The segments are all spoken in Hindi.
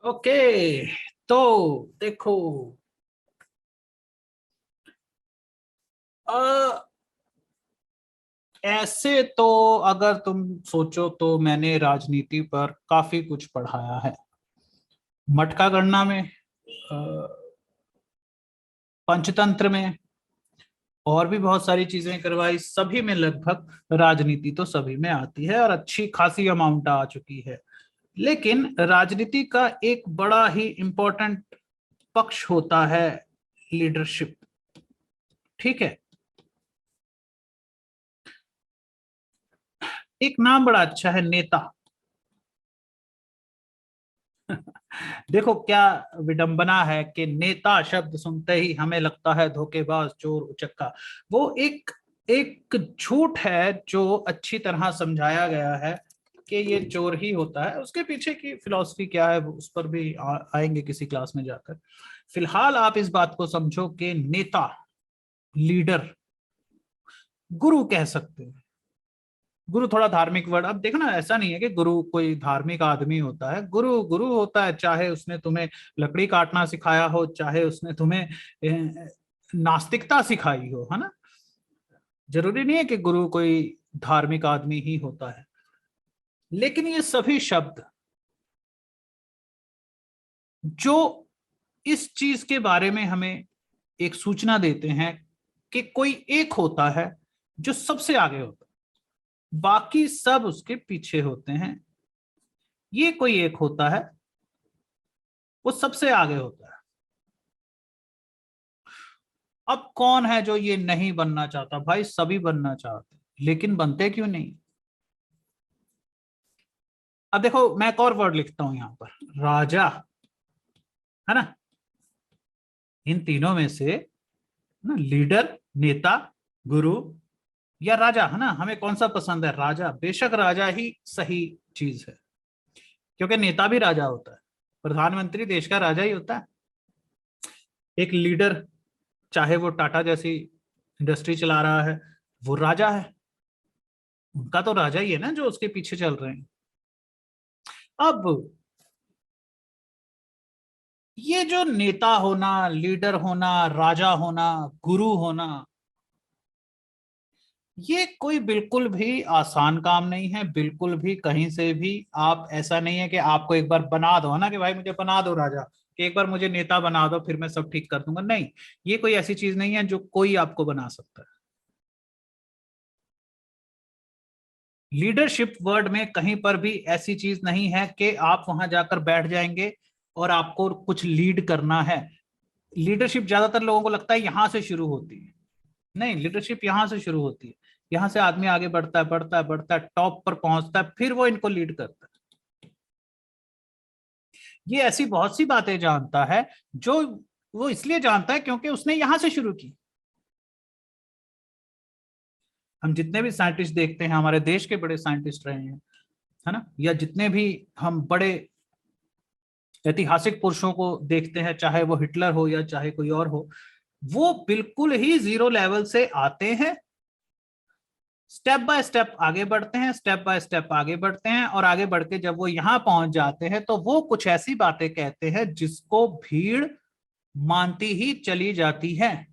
ओके। तो देखो, अ, ऐसे तो अगर तुम सोचो तो मैंने राजनीति पर काफी कुछ पढ़ाया है। मटका गणना में, पंचतंत्र में, और भी बहुत सारी चीजें करवाई। सभी में लगभग राजनीति तो सभी में आती है और अच्छी खासी अमाउंट आ चुकी है। लेकिन राजनीति का एक बड़ा ही इंपॉर्टेंट पक्ष होता है लीडरशिप। ठीक है। एक नाम बड़ा अच्छा है, नेता। देखो क्या विडंबना है कि नेता शब्द सुनते ही हमें लगता है धोखेबाज, चोर, उचक्का। वो एक एक झूठ है जो अच्छी तरह समझाया गया है कि ये चोर ही होता है। उसके पीछे की फिलॉसफी क्या है, उस पर भी आएंगे किसी क्लास में जाकर। फिलहाल आप इस बात को समझो कि नेता, लीडर, गुरु कह सकते हैं। गुरु थोड़ा धार्मिक वर्ड। अब देखना, ऐसा नहीं है कि गुरु कोई धार्मिक आदमी होता है। गुरु गुरु होता है, चाहे उसने तुम्हें लकड़ी काटना सिखाया हो, चाहे उसने तुम्हें नास्तिकता सिखाई हो, है ना। जरूरी नहीं है कि गुरु कोई धार्मिक आदमी ही होता है। लेकिन ये सभी शब्द जो इस चीज के बारे में हमें एक सूचना देते हैं कि कोई एक होता है जो सबसे आगे होता है, बाकी सब उसके पीछे होते हैं। ये कोई एक होता है, वो सबसे आगे होता है। अब कौन है जो ये नहीं बनना चाहता? भाई सभी बनना चाहते, लेकिन बनते क्यों नहीं? अब देखो, मैं एक और वर्ड लिखता हूं यहां पर, राजा, है ना। इन तीनों में से ना, लीडर, नेता, गुरु या राजा, है ना, हमें कौन सा पसंद है? राजा। बेशक राजा ही सही चीज है, क्योंकि नेता भी राजा होता है, प्रधानमंत्री देश का राजा ही होता है। एक लीडर, चाहे वो टाटा जैसी इंडस्ट्री चला रहा है, वो राजा है। उनका तो राजा ही है ना जो उसके पीछे चल रहे हैं। अब ये जो नेता होना, लीडर होना, राजा होना, गुरु होना, ये कोई बिल्कुल भी आसान काम नहीं है। बिल्कुल भी कहीं से भी आप, ऐसा नहीं है कि आपको एक बार बना दो, है ना, कि भाई मुझे बना दो राजा, कि एक बार मुझे नेता बना दो फिर मैं सब ठीक कर दूंगा। नहीं, ये कोई ऐसी चीज नहीं है जो कोई आपको बना सकता है। लीडरशिप वर्ड में कहीं पर भी ऐसी चीज नहीं है कि आप वहां जाकर बैठ जाएंगे और आपको कुछ लीड करना है। लीडरशिप ज्यादातर लोगों को लगता है यहां से शुरू होती है। नहीं, लीडरशिप यहां से शुरू होती है। यहां से आदमी आगे बढ़ता है, बढ़ता है, बढ़ता है, टॉप पर पहुंचता है, फिर वो इनको लीड करता है। ये ऐसी बहुत सी बातें जानता है जो वो इसलिए जानता है क्योंकि उसने यहां से शुरू की। हम जितने भी साइंटिस्ट देखते हैं, हमारे देश के बड़े साइंटिस्ट रहे हैं, है ना, या जितने भी हम बड़े ऐतिहासिक पुरुषों को देखते हैं, चाहे वो हिटलर हो या चाहे कोई और हो, वो बिल्कुल ही जीरो लेवल से आते हैं, स्टेप बाय स्टेप आगे बढ़ते हैं, स्टेप बाय स्टेप आगे बढ़ते हैं, और आगे बढ़ के जब वो यहां पहुंच जाते हैं तो वो कुछ ऐसी बातें कहते हैं जिसको भीड़ मानती ही चली जाती है।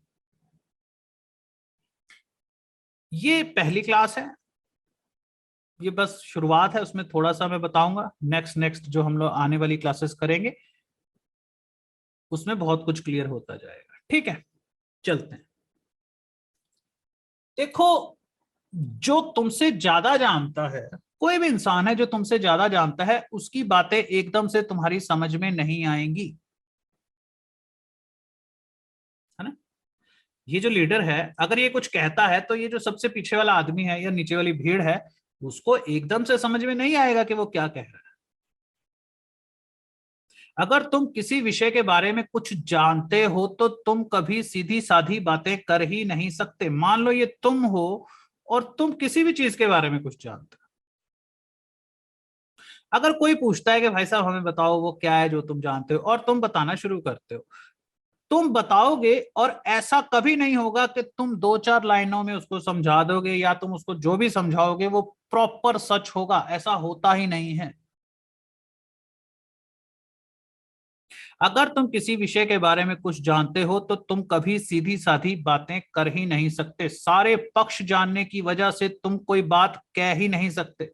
ये पहली क्लास है, ये बस शुरुआत है। उसमें थोड़ा सा मैं बताऊंगा, नेक्स्ट नेक्स्ट जो हम लोग आने वाली क्लासेस करेंगे उसमें बहुत कुछ क्लियर होता जाएगा। ठीक है, चलते हैं। देखो, जो तुमसे ज्यादा जानता है, कोई भी इंसान है जो तुमसे ज्यादा जानता है, उसकी बातें एकदम से तुम्हारी समझ में नहीं आएंगी, है ना। ये जो लीडर है, अगर ये कुछ कहता है तो ये जो सबसे पीछे वाला आदमी है या नीचे वाली भीड़ है, उसको एकदम से समझ में नहीं आएगा कि वो क्या कह रहा है। अगर तुम किसी विषय के बारे में कुछ जानते हो तो तुम कभी सीधी साधी बातें कर ही नहीं सकते। मान लो ये तुम हो और तुम किसी भी चीज के बारे में कुछ जानते हो, अगर कोई पूछता है कि भाई साहब हमें बताओ वो क्या है जो तुम जानते हो, और तुम बताना शुरू करते हो, तुम बताओगे, और ऐसा कभी नहीं होगा कि तुम दो चार लाइनों में उसको समझा दोगे या तुम उसको जो भी समझाओगे वो प्रॉपर सच होगा। ऐसा होता ही नहीं है। अगर तुम किसी विषय के बारे में कुछ जानते हो तो तुम कभी सीधी साधी बातें कर ही नहीं सकते। सारे पक्ष जानने की वजह से तुम कोई बात कह ही नहीं सकते।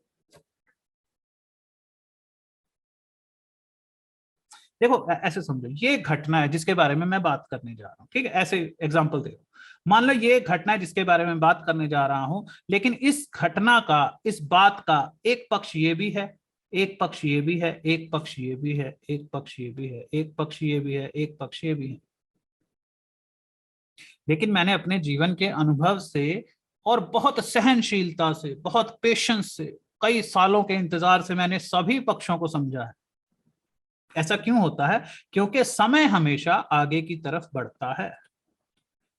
देखो ऐसे समझो, ये घटना है जिसके बारे में मैं बात करने जा रहा हूँ, ठीक है, ऐसे एग्जांपल दे। मान लो ये घटना है जिसके बारे में बात करने जा रहा हूं, लेकिन इस घटना का, इस बात का एक पक्ष ये भी है, एक पक्ष ये भी है, एक पक्ष ये भी है, एक पक्ष ये भी है, एक पक्ष ये भी है, एक पक्ष ये भी है। लेकिन मैंने अपने जीवन के अनुभव से और बहुत सहनशीलता से, बहुत पेशेंस से, कई सालों के इंतजार से मैंने सभी पक्षों को समझा है। ऐसा क्यों होता है? क्योंकि समय हमेशा आगे की तरफ बढ़ता है।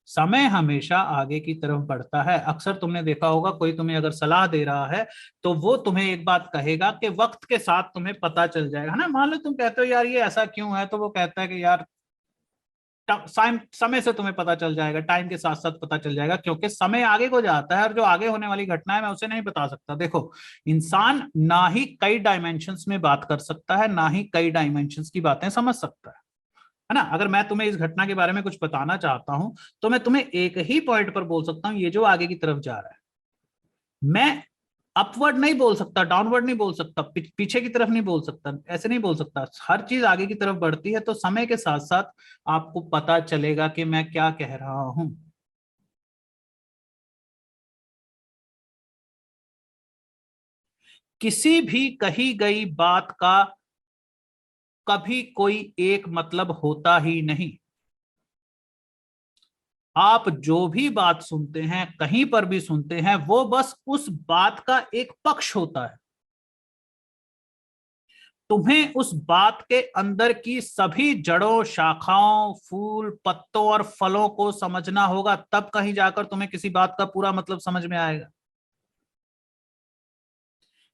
समय हमेशा आगे की तरफ बढ़ता है। अक्सर तुमने देखा होगा, कोई तुम्हें अगर सलाह दे रहा है तो वो तुम्हें एक बात कहेगा कि वक्त के साथ तुम्हें पता चल जाएगा, है ना। मान लो तुम कहते हो यार ये ऐसा क्यों है, तो वो कहता है कि यार समय से तुम्हें पता चल जाएगा, टाइम के साथ साथ पता चल जाएगा, क्योंकि समय आगे को जाता है और जो आगे होने वाली घटना है मैं उसे नहीं बता सकता। देखो, इंसान ना ही कई डायमेंशंस में बात कर सकता है, ना ही कई डायमेंशंस की बातें समझ सकता है ना। अगर मैं तुम्हें इस घटना के बारे में कुछ बताना चाहता हूं तो मैं तुम्हें एक ही पॉइंट पर बोल सकता हूं, ये जो आगे की तरफ जा रहा है। मैं अपवर्ड नहीं बोल सकता, डाउनवर्ड नहीं बोल सकता, पीछे की तरफ नहीं बोल सकता, ऐसे नहीं बोल सकता। हर चीज आगे की तरफ बढ़ती है, तो समय के साथ साथ आपको पता चलेगा कि मैं क्या कह रहा हूं। किसी भी कही गई बात का कभी कोई एक मतलब होता ही नहीं। आप जो भी बात सुनते हैं, कहीं पर भी सुनते हैं, वो बस उस बात का एक पक्ष होता है। तुम्हें उस बात के अंदर की सभी जड़ों, शाखाओं, फूल, पत्तों और फलों को समझना होगा, तब कहीं जाकर तुम्हें किसी बात का पूरा मतलब समझ में आएगा।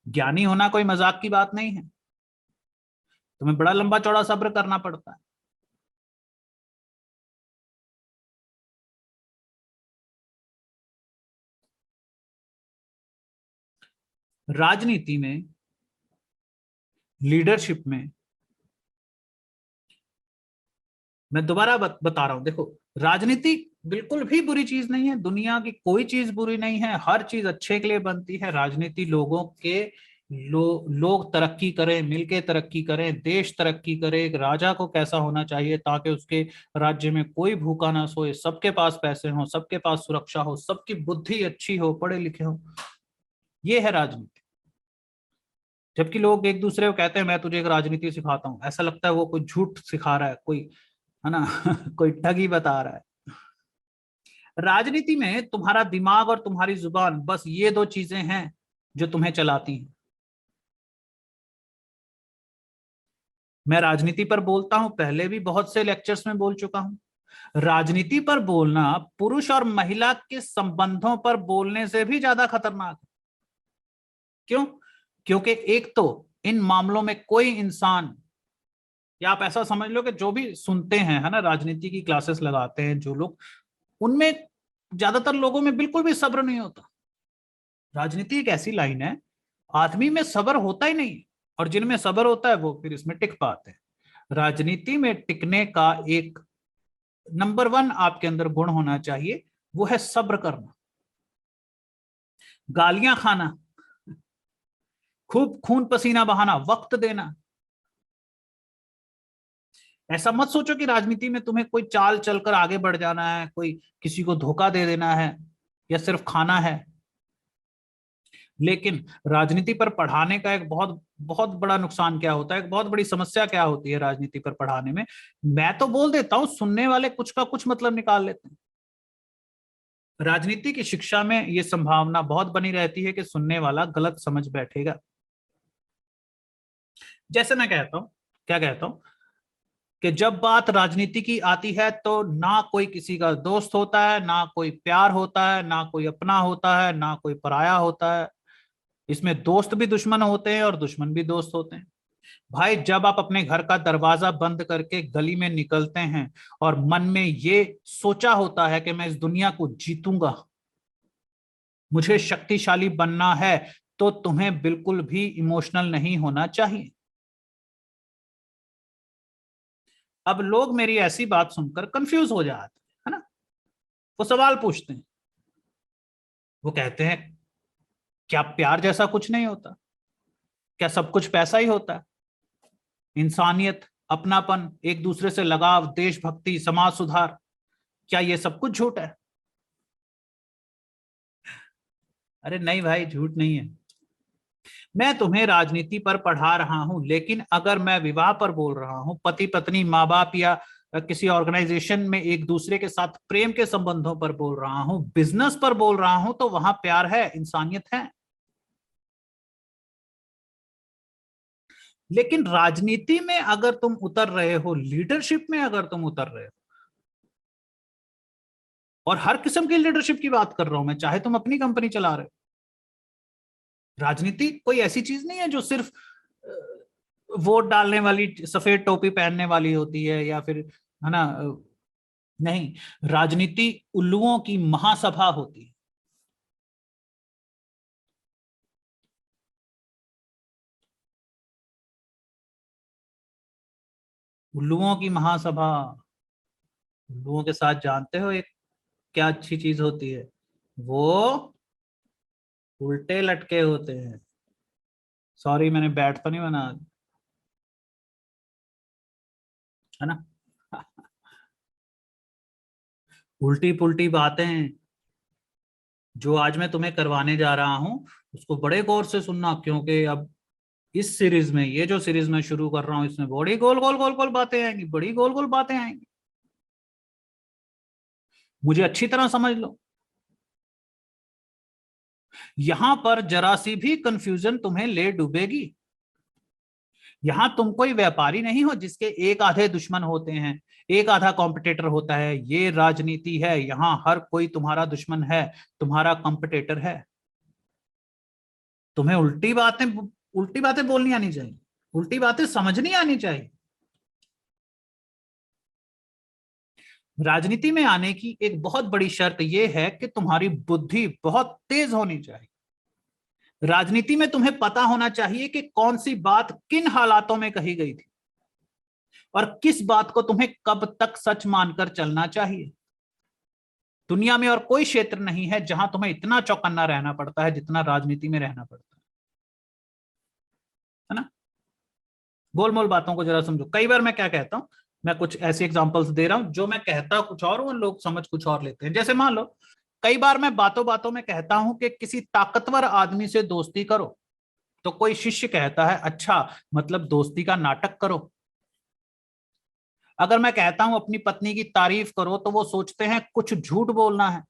ज्ञानी होना कोई मजाक की बात नहीं है। तुम्हें बड़ा लंबा चौड़ा सब्र करना पड़ता है। राजनीति में, लीडरशिप में, मैं दोबारा बता रहा हूं, देखो, राजनीति बिल्कुल भी बुरी चीज नहीं है। दुनिया की कोई चीज बुरी नहीं है, हर चीज अच्छे के लिए बनती है। राजनीति लोगों के, लोग तरक्की करें, मिलके तरक्की करें, देश तरक्की करे। एक राजा को कैसा होना चाहिए ताकि उसके राज्य में कोई भूखा ना सोए, सबके पास पैसे हो, सबके पास सुरक्षा हो, सबकी बुद्धि अच्छी हो, पढ़े लिखे हो। ये है राजनीति। जबकि लोग एक दूसरे को कहते हैं मैं तुझे एक राजनीति सिखाता हूँ, ऐसा लगता है वो कोई झूठ सिखा रहा है, कोई, है ना, कोई ठगी बता रहा है। राजनीति में तुम्हारा दिमाग और तुम्हारी जुबान, बस ये दो चीजें हैं जो तुम्हें चलाती हैं। मैं राजनीति पर बोलता हूं, पहले भी बहुत से लेक्चर्स में बोल चुका हूं। राजनीति पर बोलना पुरुष और महिला के संबंधों पर बोलने से भी ज्यादा खतरनाक है। क्यों? क्योंकि एक तो इन मामलों में कोई इंसान, या आप ऐसा समझ लो कि जो भी सुनते हैं, है ना, राजनीति की क्लासेस लगाते हैं जो लोग, उनमें ज्यादातर लोगों में बिल्कुल भी सब्र नहीं होता। राजनीति एक ऐसी लाइन है, आदमी में सब्र होता ही नहीं, और जिनमें सब्र होता है वो फिर इसमें टिक पाते हैं। राजनीति में टिकने का एक नंबर वन आपके अंदर गुण होना चाहिए, वो है सब्र करना। गालियां खाना, खूब खून पसीना बहाना, वक्त देना। ऐसा मत सोचो कि राजनीति में तुम्हें कोई चाल चलकर आगे बढ़ जाना है, कोई किसी को धोखा दे देना है, या सिर्फ खाना है। लेकिन राजनीति पर पढ़ाने का एक बहुत बहुत बड़ा नुकसान क्या होता है, एक बहुत बड़ी समस्या क्या होती है राजनीति पर पढ़ाने में? मैं तो बोल देता हूं, सुनने वाले कुछ का कुछ मतलब निकाल लेते हैं। राजनीति की शिक्षा में यह संभावना बहुत बनी रहती है कि सुनने वाला गलत समझ बैठेगा। जैसे मैं कहता हूं, क्या कहता हूं, कि जब बात राजनीति की आती है तो ना कोई किसी का दोस्त होता है, ना कोई प्यार होता है, ना कोई अपना होता है, ना कोई पराया होता है। इसमें दोस्त भी दुश्मन होते हैं और दुश्मन भी दोस्त होते हैं। भाई, जब आप अपने घर का दरवाजा बंद करके गली में निकलते हैं और मन में ये सोचा होता है कि मैं इस दुनिया को जीतूंगा, मुझे शक्तिशाली बनना है, तो तुम्हें बिल्कुल भी इमोशनल नहीं होना चाहिए। अब लोग मेरी ऐसी बात सुनकर कंफ्यूज हो जाते हैं, है ना। वो सवाल पूछते हैं, वो कहते हैं क्या प्यार जैसा कुछ नहीं होता? क्या सब कुछ पैसा ही होता है? इंसानियत, अपनापन, एक दूसरे से लगाव, देशभक्ति, समाज सुधार, क्या ये सब कुछ झूठ है? अरे नहीं भाई, झूठ नहीं है। मैं तुम्हें राजनीति पर पढ़ा रहा हूं, लेकिन अगर मैं विवाह पर बोल रहा हूं, पति पत्नी, माँ बाप या किसी ऑर्गेनाइजेशन में एक दूसरे के साथ प्रेम के संबंधों पर बोल रहा हूं, बिजनेस पर बोल रहा हूं, तो वहां प्यार है, इंसानियत है। लेकिन राजनीति में अगर तुम उतर रहे हो, लीडरशिप में अगर तुम उतर रहे हो, और हर किस्म की लीडरशिप की बात कर रहा हूं मैं, चाहे तुम अपनी कंपनी चला रहे हो, राजनीति कोई ऐसी चीज नहीं है जो सिर्फ वोट डालने वाली, सफेद टोपी पहनने वाली होती है, या फिर, है ना, नहीं। राजनीति उल्लुओं की महासभा होती है। उल्लुओं की महासभा। उल्लुओं के साथ जानते हो एक क्या अच्छी चीज होती है? वो उल्टे लटके होते हैं। सॉरी, मैंने बैट तो नहीं बना, है ना। उल्टी पुल्टी बातें जो आज मैं तुम्हें करवाने जा रहा हूं, उसको बड़े गौर से सुनना, क्योंकि अब इस सीरीज में, ये जो सीरीज मैं शुरू कर रहा हूं, इसमें बड़ी गोल गोल गोल गोल बातें आएंगी, बड़ी गोल गोल बातें आएंगी। मुझे अच्छी तरह समझ लो। यहां पर जरा सी भी कंफ्यूजन तुम्हें ले डूबेगी। यहां तुम कोई व्यापारी नहीं हो जिसके एक आधे दुश्मन होते हैं, एक आधा कॉम्पिटिटर होता है। ये राजनीति है, यहां हर कोई तुम्हारा दुश्मन है, तुम्हारा कॉम्पिटिटर है। तुम्हें उल्टी बातें बोलनी आनी चाहिए, उल्टी बातें समझनी आनी चाहिए। राजनीति में आने की एक बहुत बड़ी शर्त यह है कि तुम्हारी बुद्धि बहुत तेज होनी चाहिए। राजनीति में तुम्हें पता होना चाहिए कि कौन सी बात किन हालातों में कही गई थी, और किस बात को तुम्हें कब तक सच मानकर चलना चाहिए। दुनिया में और कोई क्षेत्र नहीं है जहां तुम्हें इतना चौकन्ना रहना पड़ता है जितना राजनीति में रहना पड़ता है ना। गोल मोल बातों को जरा समझो। कई बार मैं क्या कहता हूं, मैं कुछ ऐसे एग्जांपल्स दे रहा हूं जो मैं कहता कुछ और हूं, लोग समझ कुछ और लेते हैं। जैसे मान लो, कई बार मैं बातों बातों में कहता हूं कि किसी ताकतवर आदमी से दोस्ती करो, तो कोई शिष्य कहता है अच्छा, मतलब दोस्ती का नाटक करो। अगर मैं कहता हूं अपनी पत्नी की तारीफ करो, तो वो सोचते हैं कुछ झूठ बोलना है।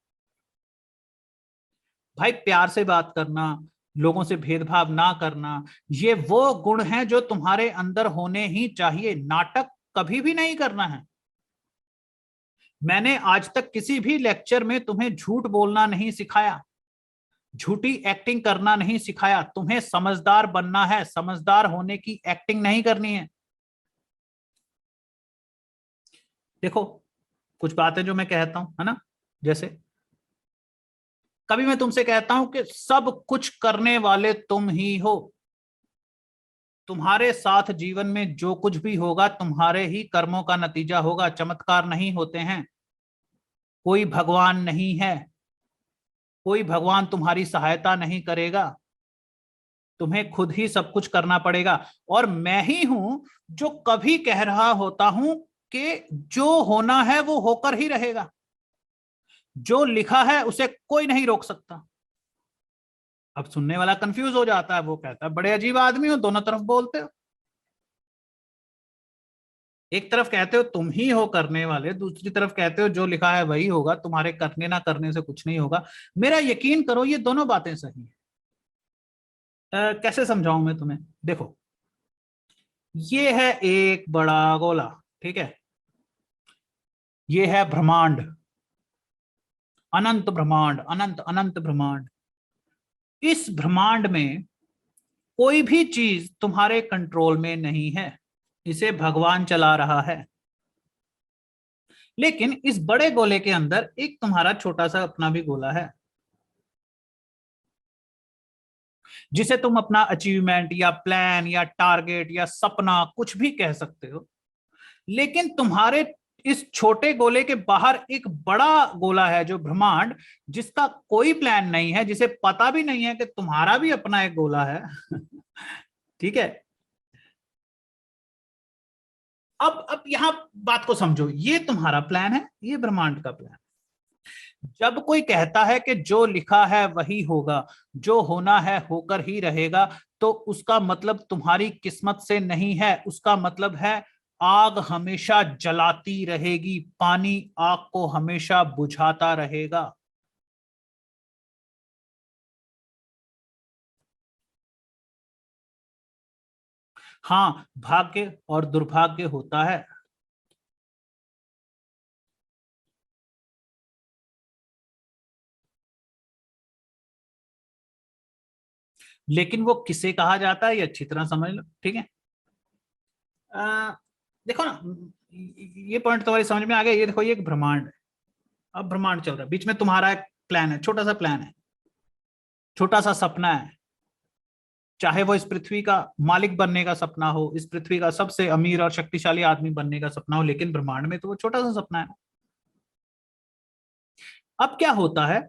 भाई, प्यार से बात करना, लोगों से भेदभाव ना करना, ये वो गुण हैं जो तुम्हारे अंदर होने ही चाहिए। नाटक कभी भी नहीं करना है। मैंने आज तक किसी भी लेक्चर में तुम्हें झूठ बोलना नहीं सिखाया, झूठी एक्टिंग करना नहीं सिखाया। तुम्हें समझदार बनना है, समझदार होने की एक्टिंग नहीं करनी है। देखो, कुछ बातें जो मैं कहता हूं, है ना, जैसे कभी मैं तुमसे कहता हूं कि सब कुछ करने वाले तुम ही हो, तुम्हारे साथ जीवन में जो कुछ भी होगा तुम्हारे ही कर्मों का नतीजा होगा, चमत्कार नहीं होते हैं। कोई भगवान नहीं है, कोई भगवान तुम्हारी सहायता नहीं करेगा, तुम्हें खुद ही सब कुछ करना पड़ेगा। और मैं ही हूं जो कभी कह रहा होता हूं कि जो होना है वो होकर ही रहेगा, जो लिखा है उसे कोई नहीं रोक सकता। अब सुनने वाला कंफ्यूज हो जाता है, वो कहता है बड़े अजीब आदमी हो, दोनों तरफ बोलते हो। एक तरफ कहते हो तुम ही हो करने वाले, दूसरी तरफ कहते हो जो लिखा है वही होगा, तुम्हारे करने ना करने से कुछ नहीं होगा। मेरा यकीन करो, ये दोनों बातें सही है। कैसे समझाऊं मैं तुम्हें? देखो, ये है एक बड़ा गोला, ठीक है, ये है ब्रह्मांड, अनंत ब्रह्मांड, अनंत अनंत ब्रह्मांड। इस ब्रह्मांड में कोई भी चीज तुम्हारे कंट्रोल में नहीं है, इसे भगवान चला रहा है। लेकिन इस बड़े गोले के अंदर एक तुम्हारा छोटा सा अपना भी गोला है, जिसे तुम अपना अचीवमेंट या प्लान या टारगेट या सपना कुछ भी कह सकते हो। लेकिन तुम्हारे इस छोटे गोले के बाहर एक बड़ा गोला है जो ब्रह्मांड, जिसका कोई प्लान नहीं है, जिसे पता भी नहीं है कि तुम्हारा भी अपना एक गोला है। ठीक है। अब यहां बात को समझो, ये तुम्हारा प्लान है, ये ब्रह्मांड का प्लान। जब कोई कहता है कि जो लिखा है वही होगा, जो होना है होकर ही रहेगा, तो उसका मतलब तुम्हारी किस्मत से नहीं है, उसका मतलब है आग हमेशा जलाती रहेगी, पानी आग को हमेशा बुझाता रहेगा। हाँ, भाग्य और दुर्भाग्य होता है, लेकिन वो किसे कहा जाता है ये अच्छी तरह समझ लो, ठीक है। आ, देखो ना, ये पॉइंट तुम्हारी समझ में आ गया। ये देखो, ये एक ब्रह्मांड है। अब ब्रह्मांड चल रहा है, बीच में तुम्हारा एक प्लान है, छोटा सा प्लान है, छोटा सा सपना है। चाहे वो इस पृथ्वी का मालिक बनने का सपना हो, इस पृथ्वी का सबसे अमीर और शक्तिशाली आदमी बनने का सपना हो, लेकिन ब्रह्मांड में तो वो छोटा सा सपना है। अब क्या होता है,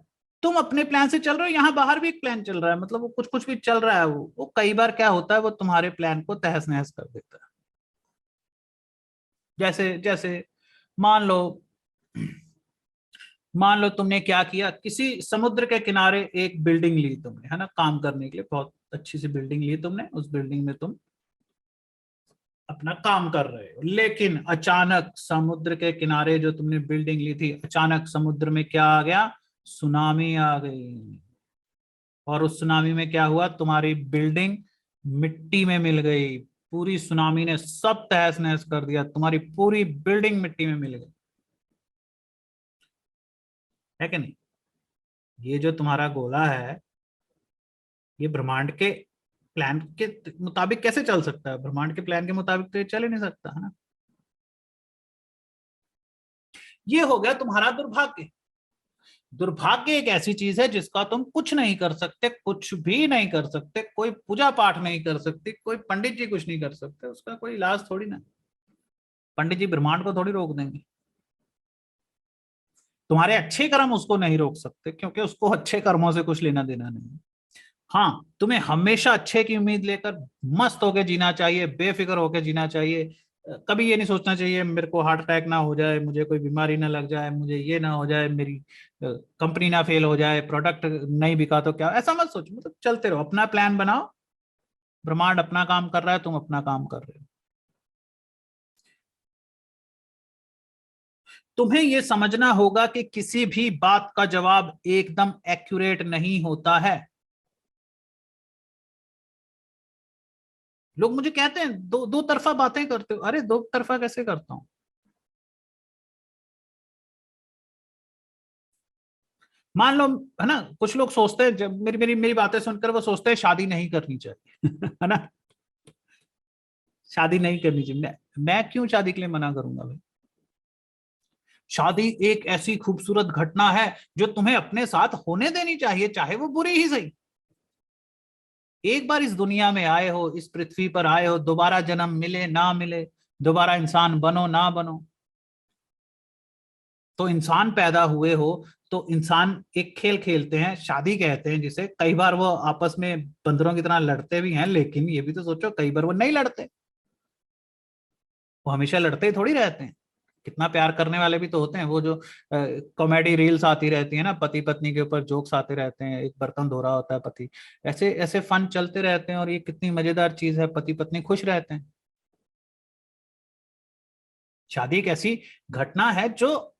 तुम अपने प्लान से चल रहे हो, यहां बाहर भी एक प्लान चल रहा है, मतलब वो कुछ कुछ भी चल रहा है, वो कई बार क्या होता है, वो तुम्हारे प्लान को तहस नहस कर देता है। जैसे जैसे मान लो, मान लो तुमने क्या किया, किसी समुद्र के किनारे एक बिल्डिंग ली तुमने, है ना, काम करने के लिए बहुत अच्छी सी बिल्डिंग ली तुमने, उस बिल्डिंग में तुम अपना काम कर रहे हो, लेकिन अचानक समुद्र के किनारे जो तुमने बिल्डिंग ली थी, अचानक समुद्र में क्या आ गया, सुनामी आ गई। और उस सुनामी में क्या हुआ, तुम्हारी बिल्डिंग मिट्टी में मिल गई। पूरी सुनामी ने सब तहस नहस कर दिया, तुम्हारी पूरी बिल्डिंग मिट्टी में मिल गई, है कि नहीं। ये जो तुम्हारा गोला है, ये ब्रह्मांड के प्लान के मुताबिक कैसे चल सकता है, ब्रह्मांड के प्लान के मुताबिक तो ये चल ही नहीं सकता, है ना। ये हो गया तुम्हारा दुर्भाग्य। दुर्भाग्य एक ऐसी चीज है जिसका तुम कुछ नहीं कर सकते, कुछ भी नहीं कर सकते, कोई पूजा पाठ नहीं कर सकते, कोई पंडित जी कुछ नहीं कर सकते, उसका कोई इलाज थोड़ी ना। पंडित जी ब्रह्मांड को थोड़ी रोक देंगे। तुम्हारे अच्छे कर्म उसको नहीं रोक सकते, क्योंकि उसको अच्छे कर्मों से कुछ लेना देना नहीं है। हाँ, तुम्हें हमेशा अच्छे की उम्मीद लेकर मस्त होकर जीना चाहिए, बेफिक्र होकर जीना चाहिए। कभी ये नहीं सोचना चाहिए मेरे को हार्ट अटैक ना हो जाए, मुझे कोई बीमारी ना लग जाए, मुझे ये ना हो जाए, मेरी कंपनी ना फेल हो जाए, प्रोडक्ट नहीं बिका तो क्या, ऐसा मत सोचो। मतलब चलते रहो, अपना प्लान बनाओ, ब्रह्मांड अपना काम कर रहा है, तुम अपना काम कर रहे हो। तुम्हें यह समझना होगा कि किसी भी बात का जवाब एकदम एक्यूरेट नहीं होता है। लोग मुझे कहते हैं दो दो तरफा बातें करते हो, अरे दो तरफा कैसे करता हूं। मान लो, है ना, कुछ लोग सोचते हैं, जब मेरी मेरी मेरी बातें सुनकर वो सोचते हैं शादी नहीं करनी चाहिए। है ना, शादी नहीं करनी चाहिए। मैं क्यों शादी के लिए मना करूंगा भाई। शादी एक ऐसी खूबसूरत घटना है जो तुम्हें अपने साथ होने देनी चाहिए, चाहे वो बुरी ही सही। एक बार इस दुनिया में आए हो, इस पृथ्वी पर आए हो, दोबारा जन्म मिले ना मिले, दोबारा इंसान बनो ना बनो, तो इंसान पैदा हुए हो, तो इंसान एक खेल खेलते हैं, शादी कहते हैं जिसे। कई बार वो आपस में बंदरों की तरह लड़ते भी हैं, लेकिन ये भी तो सोचो कई बार वो नहीं लड़ते, वो हमेशा लड़ते ही थोड़ी रहते हैं। कितना प्यार करने वाले भी तो होते हैं, वो जो कॉमेडी रील्स आती रहती है ना, पति पत्नी के ऊपर जोक्स आते रहते हैं, एक बर्तन धो रहा होता है पति, ऐसे ऐसे फन चलते रहते हैं, और ये कितनी मजेदार चीज है, पति पत्नी खुश रहते हैं। शादी एक ऐसी घटना है जो,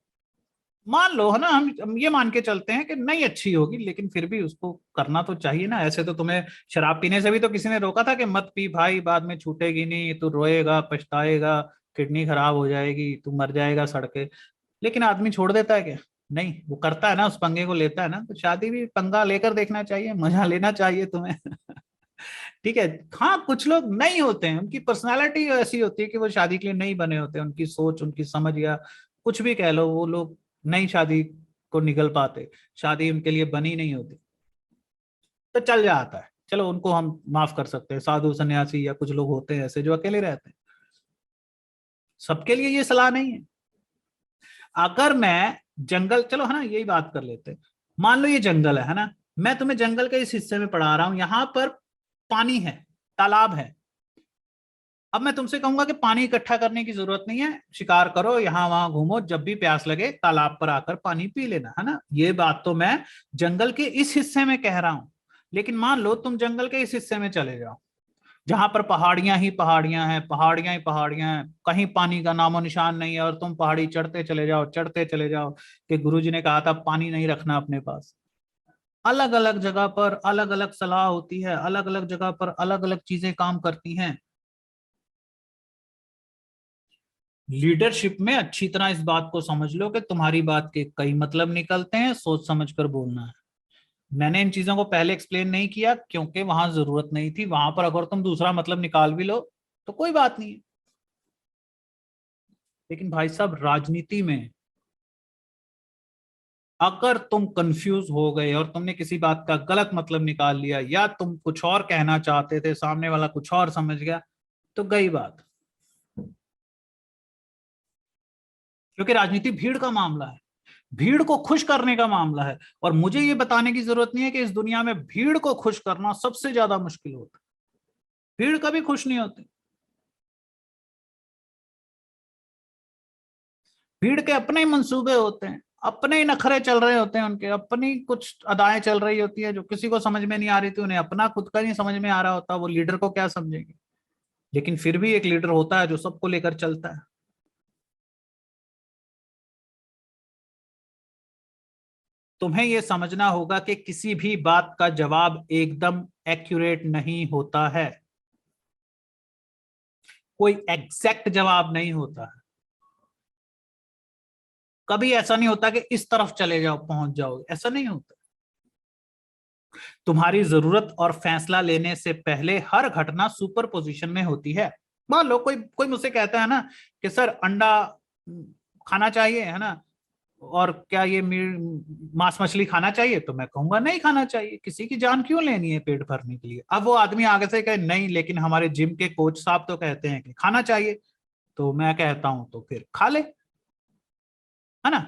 मान लो, है ना, हम ये मान के चलते हैं कि नहीं अच्छी होगी, लेकिन फिर भी उसको करना तो चाहिए ना। ऐसे तो तुम्हें शराब पीने से भी तो किसी ने रोका था कि मत पी भाई, बाद में छूटेगी नहीं, तू रोएगा पछताएगा, किडनी खराब हो जाएगी, तू मर जाएगा सड़के। लेकिन आदमी छोड़ देता है क्या? नहीं, वो करता है ना, उस पंगे को लेता है ना। तो शादी भी पंगा लेकर देखना चाहिए, मजा लेना चाहिए तुम्हें। ठीक है। हाँ, कुछ लोग नहीं होते हैं, उनकी पर्सनालिटी ऐसी होती है कि वो शादी के लिए नहीं बने होते, उनकी सोच, उनकी समझ, या कुछ भी कह लो, वो लोग नहीं शादी को निगल पाते, शादी उनके लिए बनी नहीं होती। तो चल जाता है, चलो उनको हम माफ कर सकते हैं, साधु सन्यासी या कुछ लोग होते हैं ऐसे जो अकेले रहते हैं। सबके लिए ये सलाह नहीं है। अगर मैं जंगल, चलो है ना, यही बात कर लेते हैं, मान लो ये जंगल है ना, मैं तुम्हें जंगल के इस हिस्से में पढ़ा रहा हूं, यहां पर पानी है, तालाब है। अब मैं तुमसे कहूंगा कि पानी इकट्ठा करने की जरूरत नहीं है, शिकार करो, यहां वहां घूमो, जब भी प्यास लगे तालाब पर आकर पानी पी लेना, है ना। ये बात तो मैं जंगल के इस हिस्से में कह रहा हूं। लेकिन मान लो तुम जंगल के इस हिस्से में चले जाओ, जहां पर पहाड़ियां ही पहाड़ियां हैं, पहाड़ियां ही पहाड़ियां हैं, कहीं पानी का नामो निशान नहीं है, और तुम पहाड़ी चढ़ते चले जाओ, चढ़ते चले जाओ, कि गुरुजी ने कहा था पानी नहीं रखना अपने पास। अलग अलग जगह पर अलग अलग सलाह होती है, अलग अलग जगह पर अलग अलग चीजें काम करती हैं। लीडरशिप में अच्छी तरह इस बात को समझ लो कि तुम्हारी बात के कई मतलब निकलते हैं, सोच समझ कर बोलना है। मैंने इन चीजों को पहले एक्सप्लेन नहीं किया क्योंकि वहां जरूरत नहीं थी, वहां पर अगर तुम दूसरा मतलब निकाल भी लो तो कोई बात नहीं है। लेकिन भाई साहब, राजनीति में अगर तुम कंफ्यूज हो गए और तुमने किसी बात का गलत मतलब निकाल लिया, या तुम कुछ और कहना चाहते थे, सामने वाला कुछ और समझ गया, तो गई बात। क्योंकि राजनीति भीड़ का मामला है, भीड़ को खुश करने का मामला है। और मुझे ये बताने की जरूरत नहीं है कि इस दुनिया में भीड़ को खुश करना सबसे ज्यादा मुश्किल होता है। भीड़ कभी खुश नहीं होती। भीड़ के अपने ही मंसूबे होते हैं, अपने ही नखरे चल रहे होते हैं, उनके अपनी कुछ अदाएं चल रही होती है जो किसी को समझ में नहीं आ रही थी, उन्हें अपना खुद का नहीं समझ में आ रहा होता, वो लीडर को क्या समझेंगे। लेकिन फिर भी एक लीडर होता है जो सबको लेकर चलता है। तुम्हें यह समझना होगा कि किसी भी बात का जवाब एकदम एक्यूरेट नहीं होता है, कोई एग्जैक्ट जवाब नहीं होता है। कभी ऐसा नहीं होता कि इस तरफ चले जाओ पहुंच जाओगे, ऐसा नहीं होता। तुम्हारी जरूरत और फैसला लेने से पहले हर घटना सुपर पोजिशन में होती है। मान लो कोई कोई मुझसे कहता है ना कि सर अंडा खाना चाहिए, है ना, और क्या ये मांस मछली खाना चाहिए, तो मैं कहूंगा नहीं खाना चाहिए, किसी की जान क्यों लेनी है पेट भरने के लिए। अब वो आदमी आगे से कहे नहीं लेकिन हमारे जिम के कोच साहब तो कहते हैं कि खाना चाहिए, तो मैं कहता हूं तो फिर खा ले, है ना।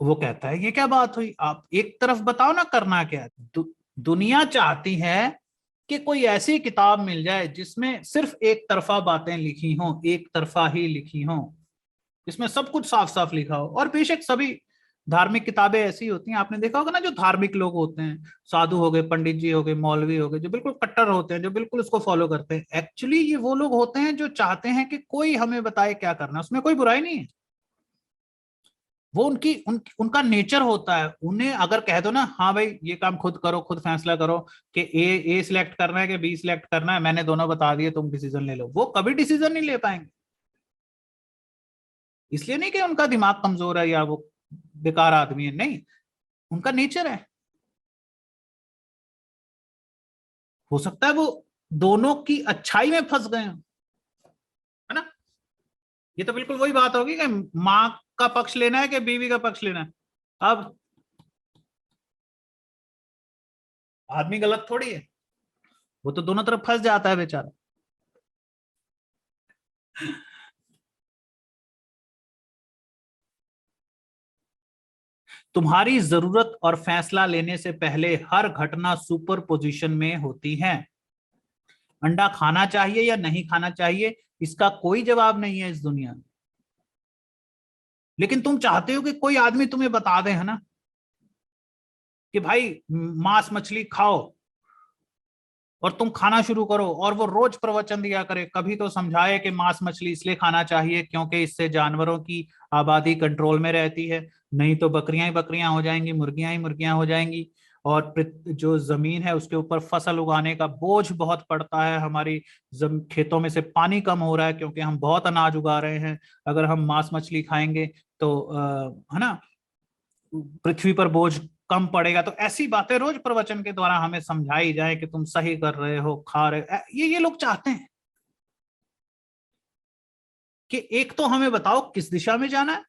वो कहता है ये क्या बात हुई, आप एक तरफ बताओ ना करना क्या है। दुनिया चाहती है कि कोई ऐसी किताब मिल जाए जिसमें सिर्फ एक तरफा बातें लिखी हों, एक तरफा ही लिखी हों, इसमें सब कुछ साफ साफ लिखा हो। और बेशक सभी धार्मिक किताबें ऐसी होती हैं, आपने देखा होगा ना, जो धार्मिक लोग होते हैं, साधु हो गए, पंडित जी हो गए, मौलवी हो गए, जो बिल्कुल कट्टर होते हैं, जो बिल्कुल उसको फॉलो करते हैं, एक्चुअली ये वो लोग होते हैं जो चाहते हैं कि कोई हमें बताए क्या करना, उसमें कोई बुराई नहीं है। वो उनका नेचर होता है। उन्हें अगर कह दो ना हाँ भाई ये काम खुद करो, खुद फैसला करो कि ए सिलेक्ट करना है कि बी सिलेक्ट करना है, मैंने दोनों बता दिए, तुम डिसीजन ले लो, वो कभी डिसीजन नहीं ले पाएंगे। इसलिए नहीं कि उनका दिमाग कमजोर है या वो बेकार आदमी है, नहीं, उनका नेचर है। हो सकता है वो दोनों की अच्छाई में फंस गए हैं, है ना। ये तो बिल्कुल वही बात होगी कि माँ का पक्ष लेना है कि बीवी का पक्ष लेना है। अब आदमी गलत थोड़ी है, वो तो दोनों तरफ फंस जाता है बेचारा। तुम्हारी जरूरत और फैसला लेने से पहले हर घटना सुपर पोजीशन में होती है। अंडा खाना चाहिए या नहीं खाना चाहिए, इसका कोई जवाब नहीं है इस दुनिया में। लेकिन तुम चाहते हो कि कोई आदमी तुम्हें बता दे, है ना, कि भाई मांस मछली खाओ, और तुम खाना शुरू करो, और वो रोज प्रवचन दिया करे, कभी तो समझाए कि मांस मछली इसलिए खाना चाहिए क्योंकि इससे जानवरों की आबादी कंट्रोल में रहती है, नहीं तो बकरियां ही बकरियां हो जाएंगी, मुर्गियां ही मुर्गियां हो जाएंगी, और जो जमीन है उसके ऊपर फसल उगाने का बोझ बहुत पड़ता है, हमारी खेतों में से पानी कम हो रहा है क्योंकि हम बहुत अनाज उगा रहे हैं। अगर हम मांस मछली खाएंगे तो है ना, पृथ्वी पर बोझ कम पड़ेगा। तो ऐसी बातें रोज प्रवचन के द्वारा हमें समझाई जाए कि तुम सही कर रहे हो, खा रहे हो, ये लोग चाहते हैं कि एक तो हमें बताओ किस दिशा में जाना है,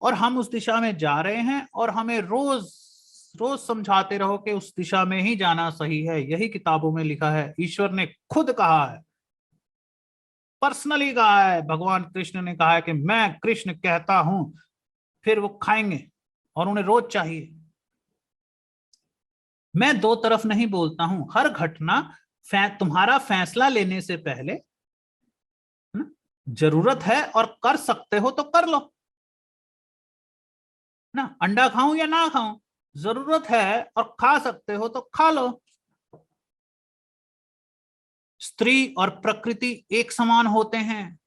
और हम उस दिशा में जा रहे हैं, और हमें रोज रोज समझाते रहो कि उस दिशा में ही जाना सही है, यही किताबों में लिखा है, ईश्वर ने खुद कहा है। पर्सनली कहा है, भगवान कृष्ण ने कहा है कि मैं कृष्ण कहता हूं, फिर वो खाएंगे और उन्हें रोज चाहिए। मैं दो तरफ नहीं बोलता हूं, हर घटना तुम्हारा फैसला लेने से पहले ना, जरूरत है और कर सकते हो तो कर लो ना। अंडा खाऊं या ना खाऊं, जरूरत है और खा सकते हो तो खा लो। स्त्री और प्रकृति एक समान होते हैं,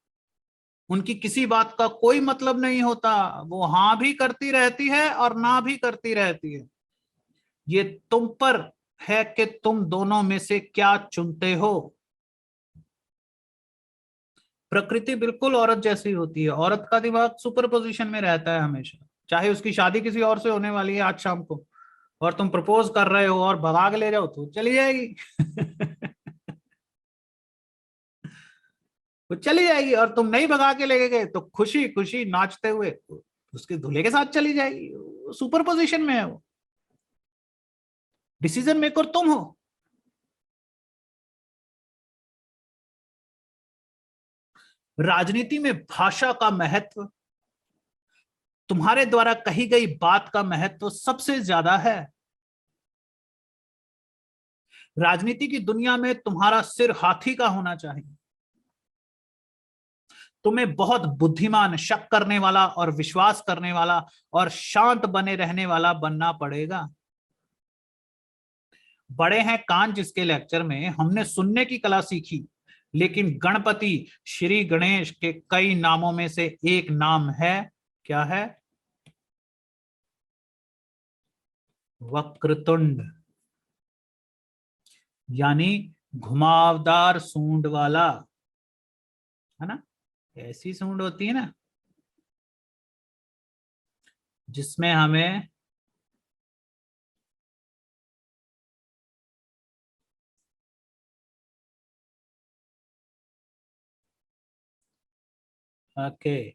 उनकी किसी बात का कोई मतलब नहीं होता, वो हाँ भी करती रहती है और ना भी करती रहती है। ये तुम पर है कि तुम दोनों में से क्या चुनते हो। प्रकृति बिल्कुल औरत जैसी होती है, औरत का दिमाग सुपर पोजिशन में रहता है हमेशा। चाहे उसकी शादी किसी और से होने वाली है आज शाम को, और तुम प्रपोज कर रहे हो और भगा के ले जाओ तो चली जाएगी। वो चली जाएगी, और तुम नहीं भगा के ले गए तो खुशी खुशी नाचते हुए उसके दूल्हे के साथ चली जाएगी। सुपर पोजिशन में है वो, डिसीजन मेकर तुम हो। राजनीति में भाषा का महत्व, तुम्हारे द्वारा कही गई बात का महत्व सबसे ज्यादा है। राजनीति की दुनिया में तुम्हारा सिर हाथी का होना चाहिए। तुम्हें बहुत बुद्धिमान, शक करने वाला और विश्वास करने वाला और शांत बने रहने वाला बनना पड़ेगा। बड़े हैं कान जिसके लेक्चर में हमने सुनने की कला सीखी, लेकिन गणपति श्री गणेश के कई नामों में से एक नाम है, क्या है? वक्रतुंड, यानी घुमावदार सूंड वाला, है ना। ऐसी सूंड होती है ना जिसमें हमें ओके,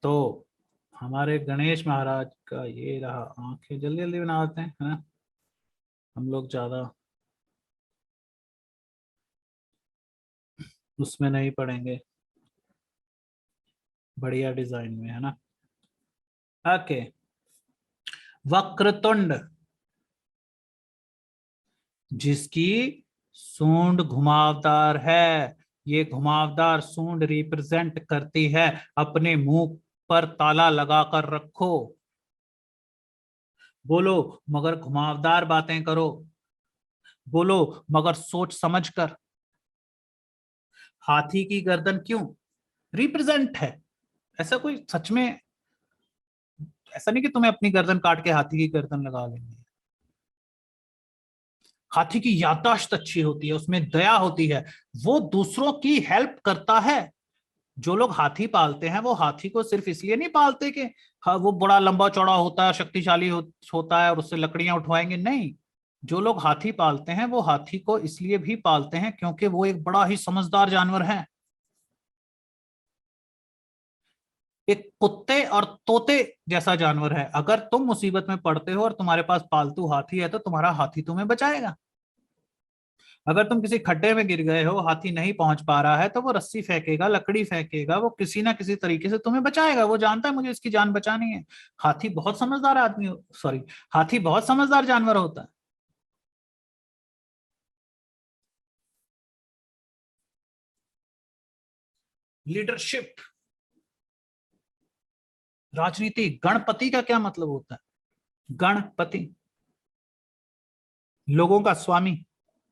तो हमारे गणेश महाराज का ये रहा। आंखें जल्दी जल्दी बनाते हैं, है ना, हम लोग ज्यादा उसमें नहीं पड़ेंगे, बढ़िया डिजाइन में, है ना। ओके, वक्रतुंड, जिसकी सूंड घुमावदार है। ये घुमावदार सूंड रिप्रेजेंट करती है अपने मुंह पर ताला लगाकर रखो, बोलो मगर घुमावदार बातें करो, बोलो मगर सोच समझ कर। हाथी की गर्दन क्यों रिप्रेजेंट है? ऐसा कोई सच में, ऐसा नहीं कि तुम्हें अपनी गर्दन काट के हाथी की गर्दन लगा लेंगे। हाथी की याददाश्त अच्छी होती है, उसमें दया होती है, वो दूसरों की हेल्प करता है। जो लोग हाथी पालते हैं वो हाथी को सिर्फ इसलिए नहीं पालते कि हाँ वो बड़ा लंबा चौड़ा होता है, शक्तिशाली होता है और उससे लकड़ियां उठवाएंगे, नहीं। जो लोग हाथी पालते हैं वो हाथी को इसलिए भी पालते हैं क्योंकि वो एक बड़ा ही समझदार जानवर है। एक कुत्ते और तोते जैसा जानवर है। अगर तुम मुसीबत में पड़ते हो और तुम्हारे पास पालतू हाथी है तो तुम्हारा हाथी तुम्हें बचाएगा। अगर तुम किसी खड्डे में गिर गए हो, हाथी नहीं पहुंच पा रहा है, तो वो रस्सी फेंकेगा, लकड़ी फेंकेगा, वो किसी ना किसी तरीके से तुम्हें बचाएगा। वो जानता है मुझे इसकी जान बचानी है। हाथी बहुत समझदार आदमी, सॉरी, हाथी बहुत समझदार जानवर होता है। लीडरशिप, राजनीति, गणपति का क्या मतलब होता है? गणपति, लोगों का स्वामी।